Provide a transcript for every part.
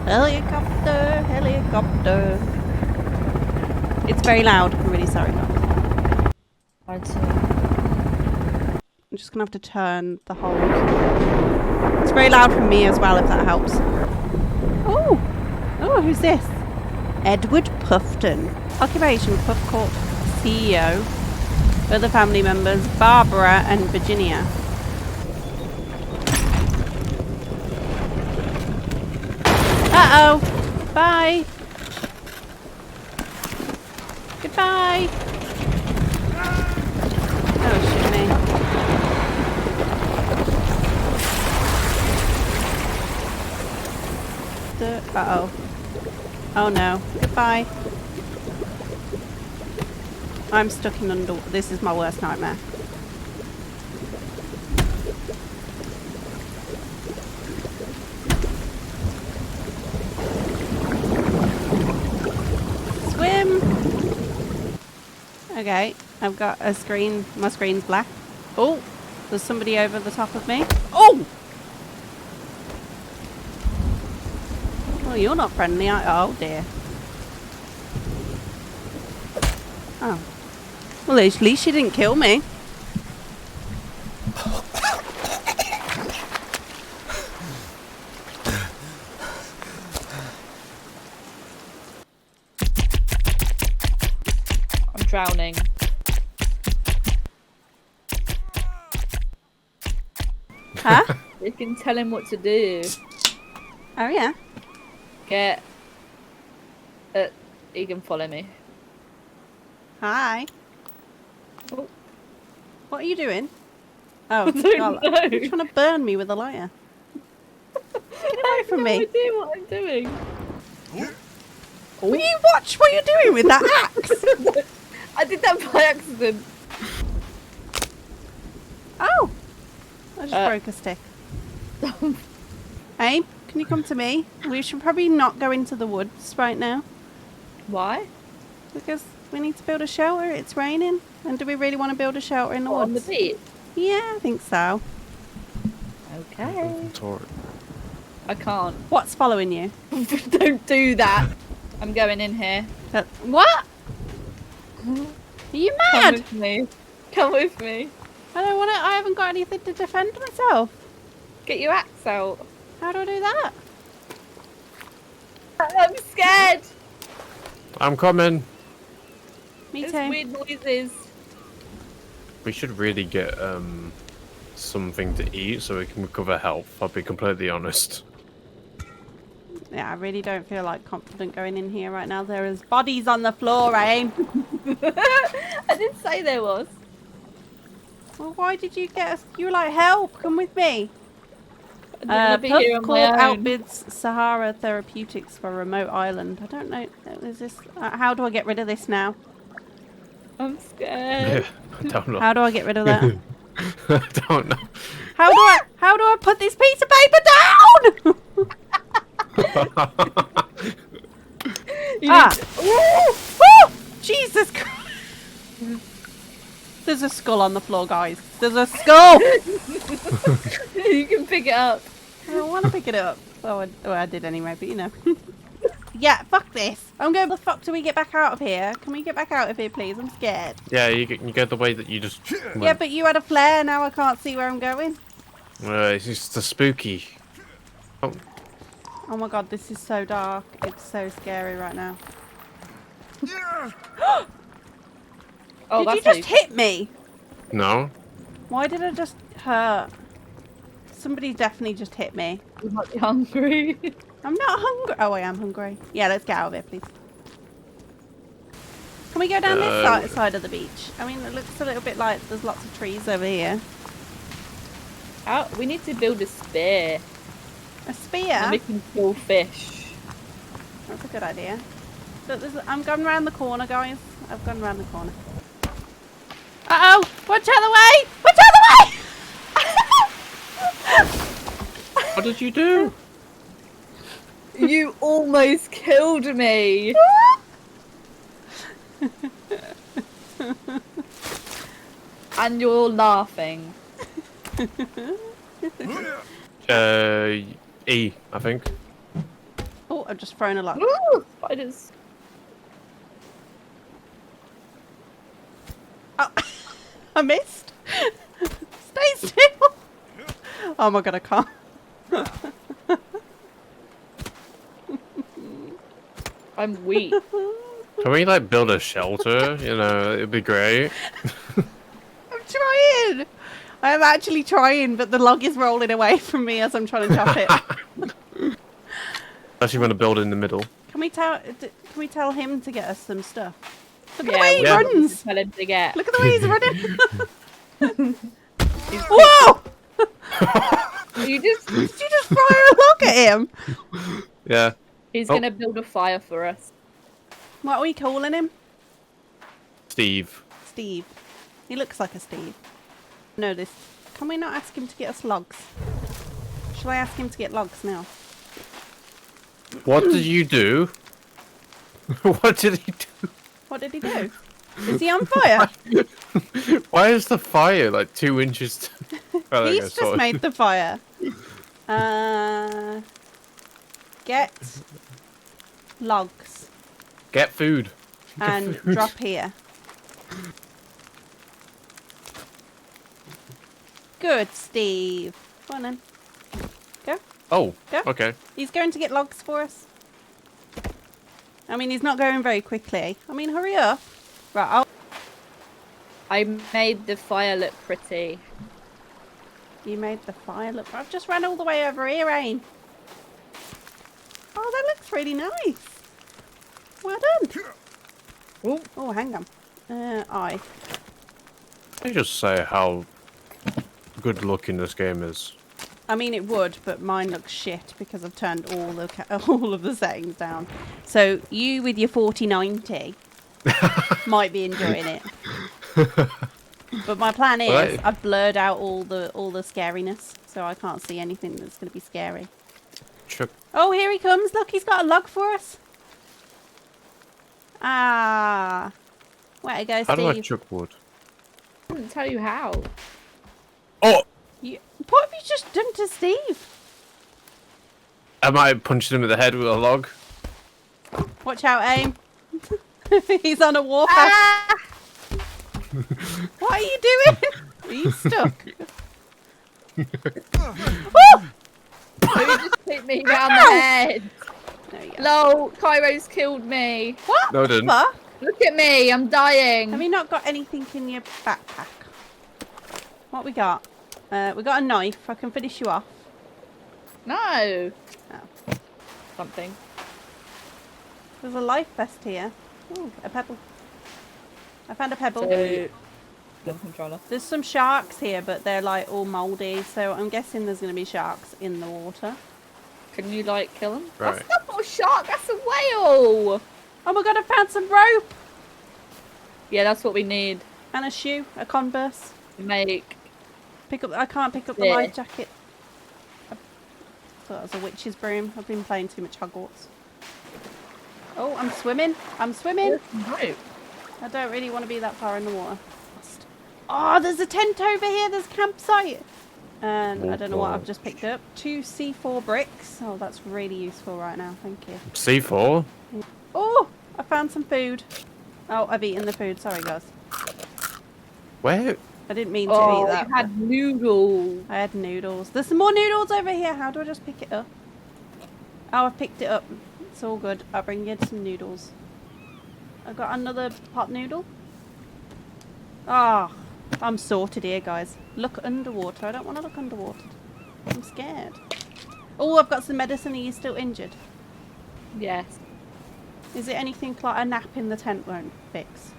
Helicopter, helicopter. It's very loud. I'm really sorry, guys. I'd say. I'm just gonna have to turn the hold. It's very loud from me as well, if that helps. Oh! Oh, who's this? Edward Puffton. Occupation, Puff Court CEO. Other family members, Barbara and Virginia. Uh-oh! Bye! Goodbye! Oh, shit me. Uh-oh. Oh no. Goodbye. I'm stuck in under. This is my worst nightmare. Swim! Okay, I've got a screen. My screen's black. Oh! There's somebody over the top of me. Oh! Oh, you're not friendly. Oh dear. Oh. Well, at least she didn't kill me. I'm drowning. Huh? You can tell him what to do. Oh yeah. Get. He can follow me. Hi. Oh. What are you doing? Oh, I don't know. You're trying to burn me with a lighter. Get away from me. I have no idea what I'm doing. Will you watch what you're doing with that axe? I did that by accident. Oh! I just broke a stick. Abe, can you come to me? We should probably not go into the woods right now. Why? Because we need to build a shelter. It's raining. And do we really want to build a shelter in the What, on the woods? beach? Yeah, I think so. Okay. I can't. What's following you? Don't do that. I'm going in here. What? Are you Come mad? with me. Come with me. I don't want to. I haven't got anything to defend myself. Get your axe out. How do I do that? I'm scared. I'm coming. Me There's too. weird noises. We should really get something to eat so we can recover health. I'll be completely honest. Yeah, I really don't feel like confident going in here right now. There is bodies on the floor, Aim. I didn't say there was. Well, why did you get us? You were like, help, come with me. I didn't wanna be here on my Puff own. outbids Sahara Therapeutics for remote island. I don't know. Is this? How do I get rid of this now? I'm scared. I don't know. How do I get rid of that? I don't know. How do I put this piece of paper down? Woo! Woo! Jesus Christ! There's a skull on the floor, guys. There's a skull! You can pick it up. I don't want to pick it up. Oh, I did anyway, but you know. Yeah, fuck this. I'm going, the fuck do we get back out of here? Can we get back out of here, please? I'm scared. Yeah, you go the way that you just went. Yeah, but you had a flare, now I can't see where I'm going. It's just the spooky. Oh, Oh my god, this is so dark. It's so scary right now. Oh, Did you that's just hit me? no. Why did I just hurt? Somebody definitely just hit me. You might be hungry. I'm not hungry. Oh, I am hungry. Yeah, let's get out of here, please. Can we go down this side of the beach? I mean, it looks a little bit like there's lots of trees over here. We need to build a spear. A spear? And we can kill fish. That's a good idea. Look, I'm going round the corner, guys. I've gone round the corner. Uh-oh! Watch out the way! Watch out the way! What did you do? You almost killed me. And you're laughing. E, I think. Oh, Oh, I've just thrown a log. Ooh, spiders. Oh, I missed. Stay still. Oh my god, I can't. I'm weak. Can we like build a shelter? You know, it'd be great. I'm trying. I am actually trying, but the log is rolling away from me as I'm trying to chop it. Unless you want to build in the middle. Can we tell him to get us some stuff? Look at Yeah, the way he yeah. runs. Tell him to get. Look at the way he's running. Whoa! Did you just fire a log at him? Yeah. He's Oh. gonna build a fire for us. What are we calling him? Steve. Steve. He looks like a Steve. No, this. Can we not ask him to get us logs? Shall I ask him to get logs now? What did you do? What did he do? What did he do? Is he on fire? Why is the fire like 2 inches? Oh, there you go, He's just sorted. made the fire. Get logs Get food. and food. drop here. Good, Steve. Go on then. Go. Oh, Go. okay. He's going to get logs for us. I mean, he's not going very quickly. I mean, hurry up. Right, I made the fire look pretty. you made the fire look. I've just ran all the way over here, Ayn. Oh, that looks really nice. Well done. Oh, Oh, hang on. I. Let me just say how good looking this game is. I mean, it would, but mine looks shit because I've turned all the all of the settings down. So you with your 4090 might be enjoying it. But my plan is Right. I've blurred out all the scariness, so I can't see anything that's going to be scary. Chuck. Oh, here he comes! Look, he's got a log for us. Ah, way to go, How do I Steve. chuck wood? I didn't tell you how. Oh! What have you just done to Steve? I might have punched him in the head with a log. Watch out, Aim. He's on a warpath. Ah! What are you doing? Are you stuck? Oh! You just hit me round the head. There you go. Lol, Kyro's killed me. What? No, I didn't. Fuck? Look at me, I'm dying. Have you not got anything in your backpack? What we got? We got a knife. I can finish you off. No. Oh. Something. There's a life vest here. Ooh, a pebble. I found a pebble. So, gun controller. There's some sharks here, but they're like all mouldy, so I'm guessing there's going to be sharks in the water. Can you like kill him? Right. That's not a shark, that's a whale. Oh my god, I found some rope! Yeah, that's what we need. And a shoe, a Converse. to Make. Pick up. I can't pick up the Yeah. life jacket. I thought it was a witch's broom. I've been playing too much Hogwarts. Oh, I'm swimming. I'm swimming. No. I don't really want to be that far in the water. Oh, there's a tent over here. There's a campsite. And I don't know what I've just picked up. 2 C4 bricks. Oh, that's really useful right now. Thank you. C4? Oh, I found some food. Oh, I've eaten the food. Sorry, guys. Where? I didn't mean to Oh, eat that. you had noodles. I had noodles. There's some more noodles over here. How do I just pick it up? Oh, I've picked it up. It's all good. I'll bring you some noodles. I got another pot noodle. Ah, I'm sorted here, guys. Look underwater. I don't want to look underwater. I'm scared. Oh, I've got some medicine. Are you still injured? Yes. Is it anything like a nap in the tent won't fix?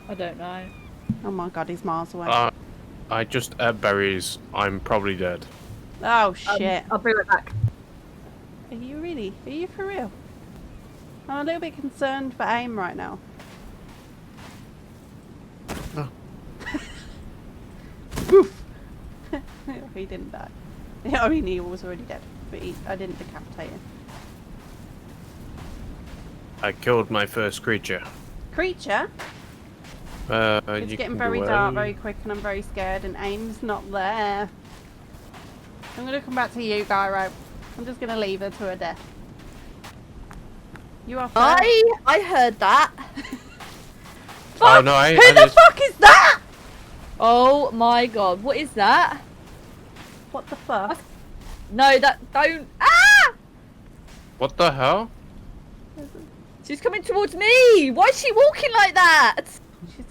I don't know. Oh my god, he's miles away. I just ate berries. I'm probably dead. Oh shit. I'll be right back. Are you really? Are you for real? I'm a little bit concerned for Aim right now. Oh. Poof! He didn't die. I mean, he was already dead, but I didn't decapitate him. I killed my first creature. Creature? It's You getting can very go dark away. very quick and I'm very scared and Aim's not there. I'm going to come back to you, Gyro. I'm just going to leave her to her death. You are first. I heard that. Oh no, I Who the just... fuck is that? Oh my god, what is that? What the fuck? No, that don't. Ah! What the hell? She's coming towards me. Why is she walking like that? She's...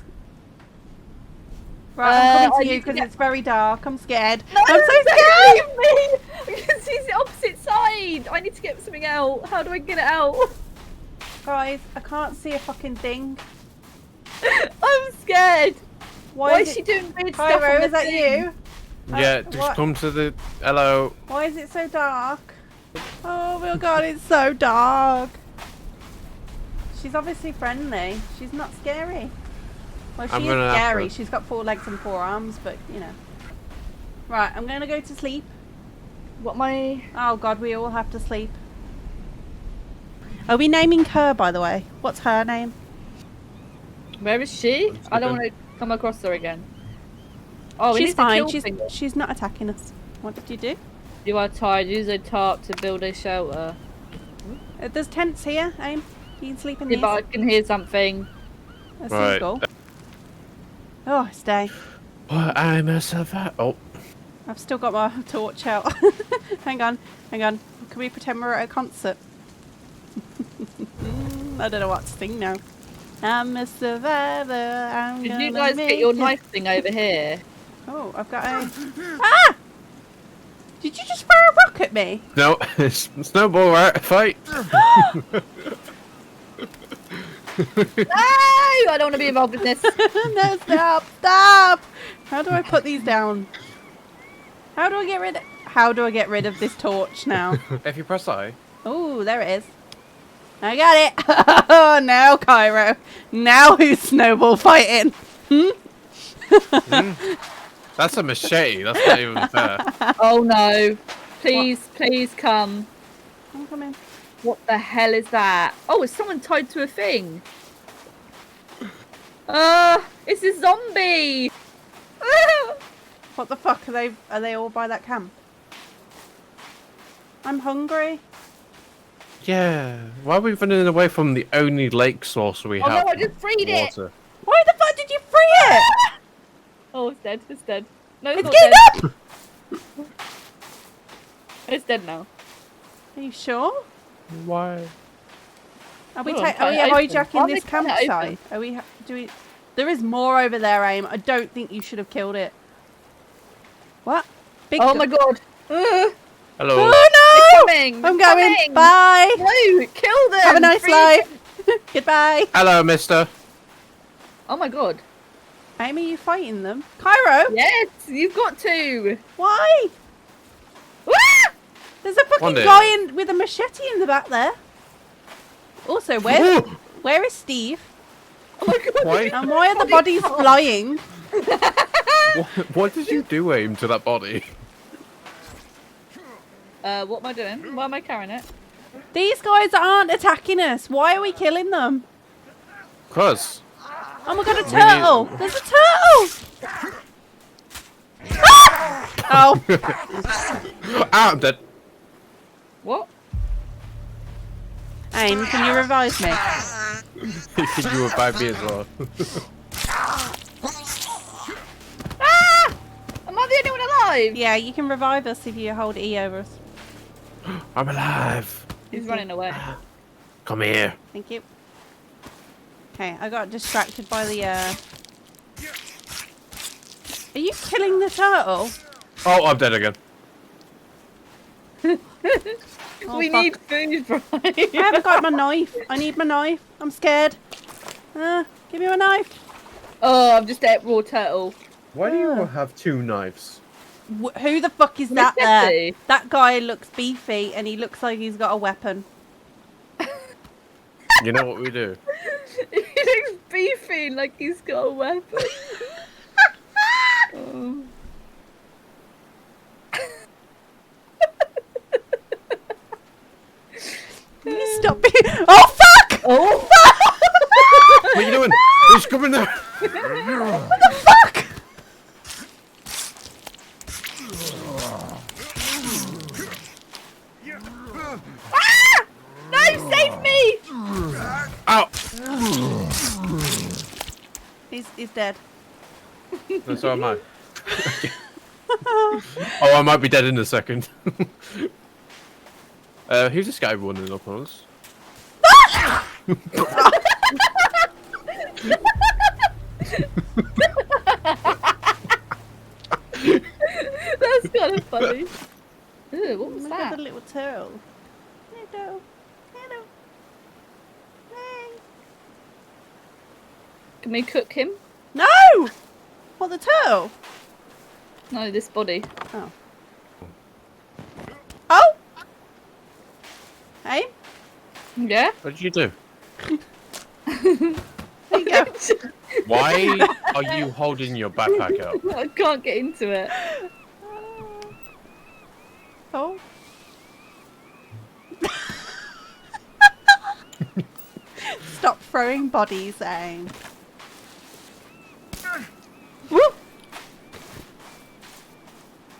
Right, I'm I coming to need you to because get- it's very dark. I'm scared. No, I'm so don't scared. leave me. Because she's the opposite side. I need to get something out. How do I get it out? Guys, I can't see a fucking thing. I'm scared. Why is it... she doing weird stuff on Kyro, the is that thing? you? Yeah, just what? come to the... Hello. Why is it so dark? Oh my god, it's so dark. She's obviously friendly. She's not scary. Well, she I'm is gonna have scary. to- She's got 4 legs and 4 arms, but you know. Right, I'm gonna go to sleep. What my? Oh god, we all have to sleep. Are we naming her, by the way? What's her name? Where is she? I don't want to come across her again. Oh, we She's need fine. to kill things. She's not attacking us. What did you do? You are tired. Use a tarp to build a shelter. There's tents here, Aim. You can sleep in Yeah, these. but I can hear something. A Right. seagull. Oh, stay. Well, I'm a survivor. Oh, I've still got my torch out. Hang on, hang on. Can we pretend we're at a concert? I don't know what to sing now. I'm a survivor. I'm Did gonna you guys make get your it. knife thing over here? Oh, I've got a. Ah! Did you just throw a rock at me? no, it's snowball, right? Fight. No, I don't want to be involved in this. No, stop, stop! How do I put these down? How do I get rid? How do I get rid of this torch now? If you press I. Oh, there it is. I got it. Oh, now Kyro. Now who's snowball fighting? That's a machete. That's not even fair. Oh no. Please, please come. I'm coming. What the hell is that? Oh, it's someone tied to a thing. It's a zombie. What the fuck are they? Are they all by that camp? I'm hungry. Yeah. Why are we running away from the only lake source we Oh have? no, I just freed it. water? Why the fuck did you free it? Oh, it's dead. It's dead. No, it's It's not getting dead. up. It's dead now. Are you sure? Why? Are we, Oh, are we I'm kinda hijacking open. this I'm kinda campsite? Are we? Do we? There is more over there, Aim. I don't think you should have killed it. What? Big. Oh my god. Hello. Oh no! Coming. I'm going. Coming. Bye. No, kill them. Have a nice Freeze life. Goodbye. Hello, mister. Oh my god. Aim, are you fighting them? Kyro? Yes, you've got to. Why? Ah! There's a fucking Wonder. guy with a machete in the back there. Also, where is Steve? Oh my god. Why? And why are the bodies flying? What did you do, Aim, to that body? What am I doing? Why am I carrying it? These guys aren't attacking us. Why are we killing them? Cause. Oh my god, a need- turtle! There's a turtle! Ah! Oh, Ah, I'm dead. What? Aim, can you revive me? You were by me as well. Ah! Am I the only one alive? Yeah, you can revive us if you hold E over us. I'm alive. He's running away. Come here. Thank you. Okay, I got distracted by the, Are you killing the turtle? Oh, I'm dead again. Oh, We fuck. need food, Brian. I haven't got my knife. I need my knife. I'm scared. Give me my knife. Oh, I'm just at raw turtle. Why do you all have 2 knives? Who the fuck is that there? Machete. That guy looks beefy and he looks like he's got a weapon. You know what we do? He looks beefy, like he's got a weapon. Oh. Can you stop being... Oh, fuck! Oh, What are you doing? He's coming there. What the fuck? ah! No, save me! He's dead. No, so am I. Oh, I might be dead in a second. Who's this guy running up on us? That's kind of funny. Ooh, what was Look that? at the little turtle. Hello. Hello. Hey. Can we cook him? No! What, the turtle? No, this body. Oh. Oh! Hey? Yeah? What did you do? There you go. Why are you holding your backpack out? I can't get into it. Oh. Stop throwing bodies, Aim. Woo!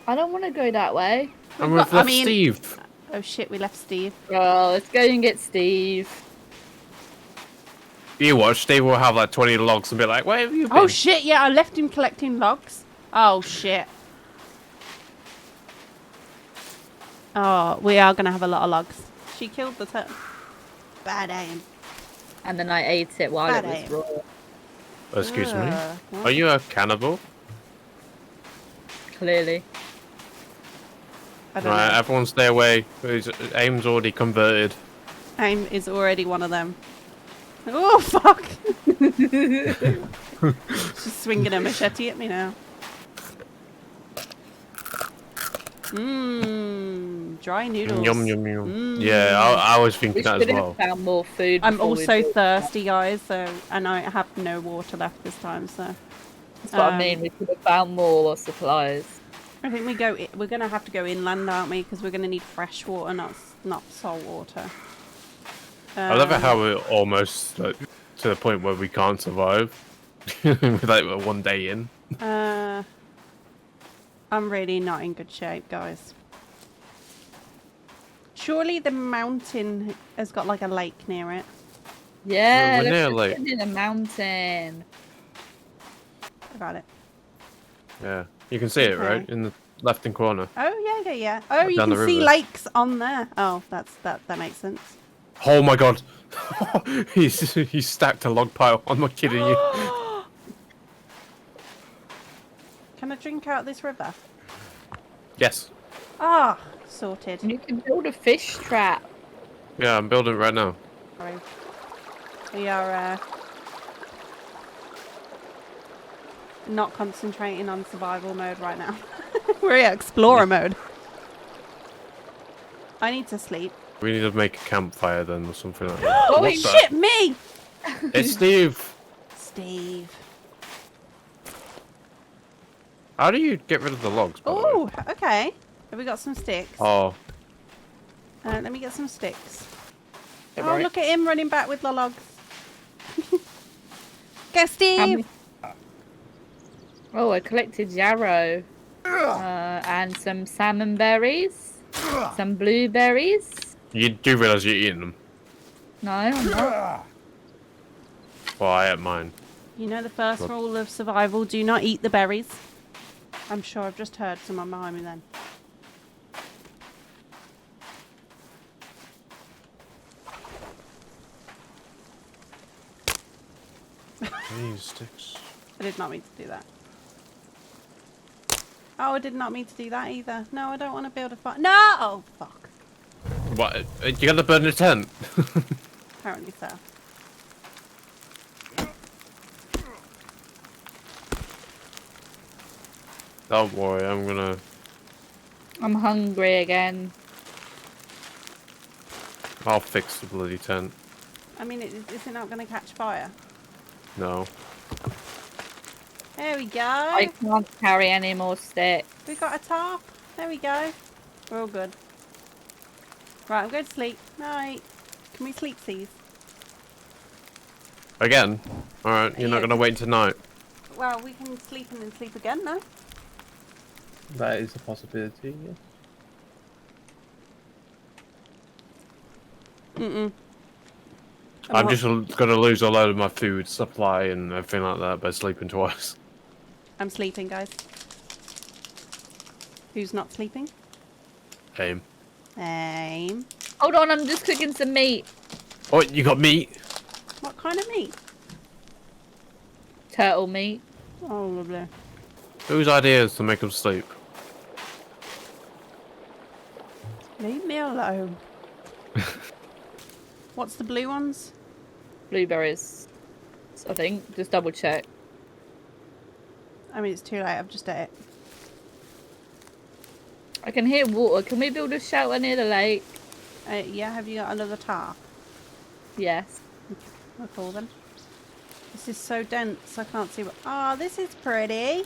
I don't want to go that way. And we've I left mean- Steve. Oh shit, we left Steve. Oh, let's go and get Steve. You watch, Steve will have like 20 logs and be like, where have you been? Oh shit, yeah, I left him collecting logs. Oh shit. Oh, we are gonna have a lot of logs. She killed the turtle. Bad aim. And then I ate it while Bad it aim. was raw. Excuse me? What? Are you a cannibal? Clearly. I don't Right, know. everyone stay away. Aim's already converted. Aim is already one of them. Oh fuck! She's swinging a machete at me now. Mmm, dry noodles. Yum, yum, yum. Mm. Yeah, I was We thinking that should as have well. found more food. I'm before we also built thirsty, guys, so and I have no water left this time, so That's what I mean. We could have found more supplies. I think we're gonna have to go inland, aren't we? Because we're gonna need fresh water, not salt water. I love it how we're almost like, to the point where we can't survive. Like we're 1 day in. I'm really not in good shape, guys. Surely the mountain has got like a lake near it. Yeah, We're let's near just lake. get in a mountain. I got it. Yeah, you can see it, right? Okay. In the left-hand corner. Oh yeah. Oh, you Down can the see river. lakes on there. Oh, that makes sense. Oh my god! he's stacked a log pile. I'm not kidding you. Can I drink out this river? Yes. Ah, sorted. You can build a fish trap. Yeah, I'm building it right now. Sorry. We are not concentrating on survival mode right now. We're in explorer mode. I need to sleep. We need to make a campfire then, or something like that. Oh What the- shit, me! It's Steve. Steve. How do you get rid of the logs? By the way? Oh, okay. Have we got some sticks? Oh, Let me get some sticks. Don't Oh, worry. look at him running back with the logs. Go, How Steve! many- Oh, I collected yarrow. And some salmon berries. Some blueberries. you do realize you're eating them. No, I'm not. Well, I ate mine. You know the first Look. rule of survival, do not eat the berries. I'm sure I've just heard someone behind me then. These sticks. I did not mean to do that. Oh, I did not mean to do that either. No, I don't want to build a fire. No! Oh, fuck. What? You gotta burn the tent. Apparently so. Don't worry, I'm gonna. I'm hungry again. I'll fix the bloody tent. I mean, is it not going to catch fire? No. There we go. I can't carry any more sticks. We got a tarp. There we go. We're all good. Right, I'm going to sleep. Night. Can we sleep, please? Again? Alright, you're not Yeah. gonna wait tonight. Well, we can sleep and then sleep again, no? That is a possibility, yeah. I'm just gonna lose a load of my food supply and everything like that by sleeping twice. I'm sleeping, guys. Who's not sleeping? Aim. Aim. Hold on, I'm just cooking some meat. Oh, you got meat? What kind of meat? Turtle meat. Oh, lovely. Whose idea is to make them sleep? Leave me alone. What's the blue ones? Blueberries. I think. Just double check. I mean, it's too late. I've just ate it. I can hear water. Can we build a shelter near the lake? Yeah, have you got another tarp? Yes. Look all them. This is so dense. I can't see what. Oh, this is pretty.